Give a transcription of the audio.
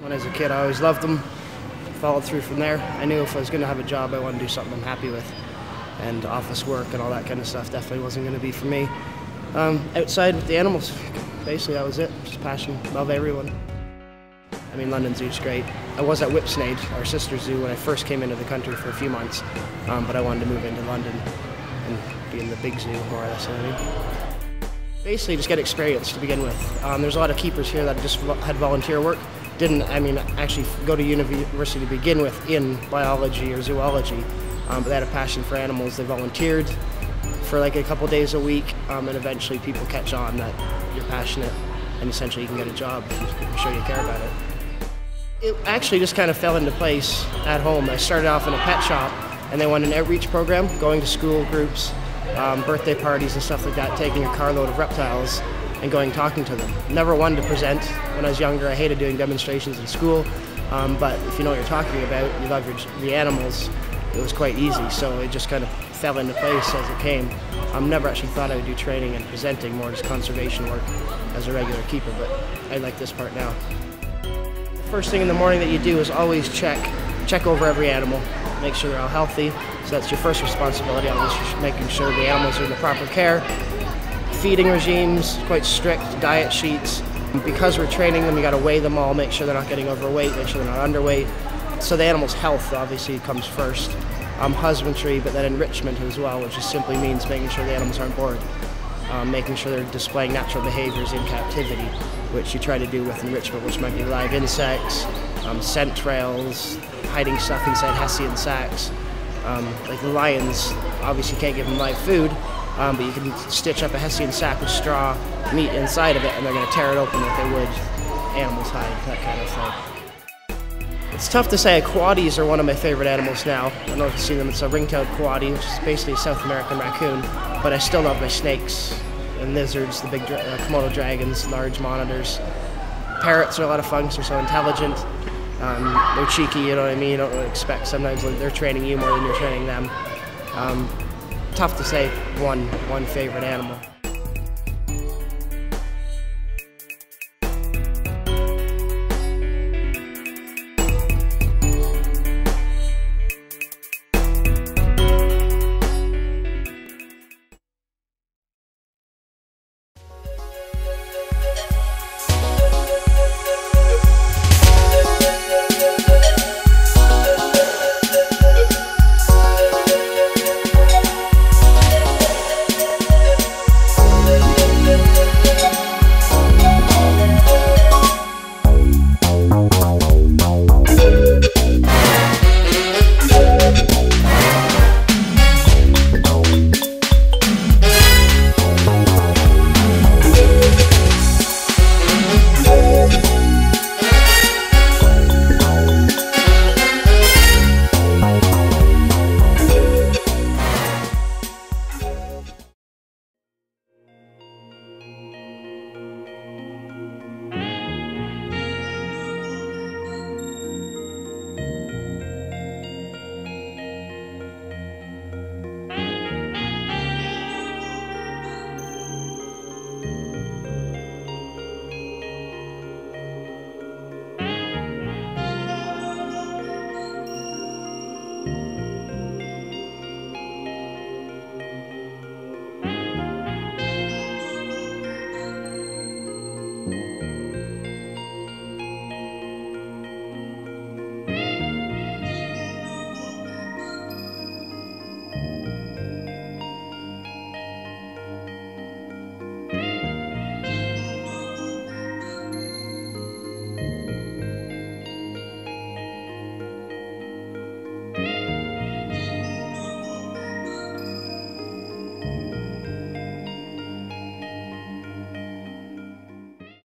When I was a kid, I always loved them, followed through from there. I knew if I was going to have a job, I wanted to do something I'm happy with. And office work and all that kind of stuff definitely wasn't going to be for me. Outside with the animals, basically that was it. Just passion, love everyone. I mean, London Zoo's great. I was at Whipsnade, our sister zoo, when I first came into the country for a few months, but I wanted to move into London and be in the big zoo, more or less. I mean, basically, just get experience to begin with. There's a lot of keepers here that just had volunteer work. Didn't, actually go to university to begin with in biology or zoology, but they had a passion for animals. They volunteered for like a couple days a week, and eventually people catch on that you're passionate, and essentially you can get a job if you show you care about it. It actually just kind of fell into place at home. I started off in a pet shop, and they won an outreach program, going to school groups, birthday parties and stuff like that, taking a carload of reptiles and going talking to them. Never wanted to present when I was younger. I hated doing demonstrations in school, but if you know what you're talking about, you love the animals, it was quite easy, so it just kind of fell into place as it came. Never actually thought I would do training and presenting, more just conservation work as a regular keeper, but I like this part now. First thing in the morning that you do is always check over every animal, make sure they're all healthy. So that's your first responsibility, always making sure the animals are in the proper care. Feeding regimes, quite strict, diet sheets. Because we're training them, you got to weigh them all, make sure they're not getting overweight, make sure they're not underweight. So the animal's health obviously comes first. Husbandry, but then enrichment as well, which just simply means making sure the animals aren't bored. Making sure they're displaying natural behaviors in captivity, which you try to do with enrichment, which might be live insects, scent trails, hiding stuff inside Hessian sacks. Like the lions, obviously can't give them live food, but you can stitch up a Hessian sack with straw, meat inside of it, and they're going to tear it open like they would animals' hide, that kind of thing. It's tough to say. Coatis are one of my favorite animals now. I don't know if you've seen them. It's a ring-tailed coati, which is basically a South American raccoon, but I still love my snakes and lizards, the big Komodo dragons, large monitors. Parrots are a lot of fun because they're so intelligent. They're cheeky, you know what I mean? You don't really expect. Sometimes they're training you more than you're training them. Tough to say one favorite animal.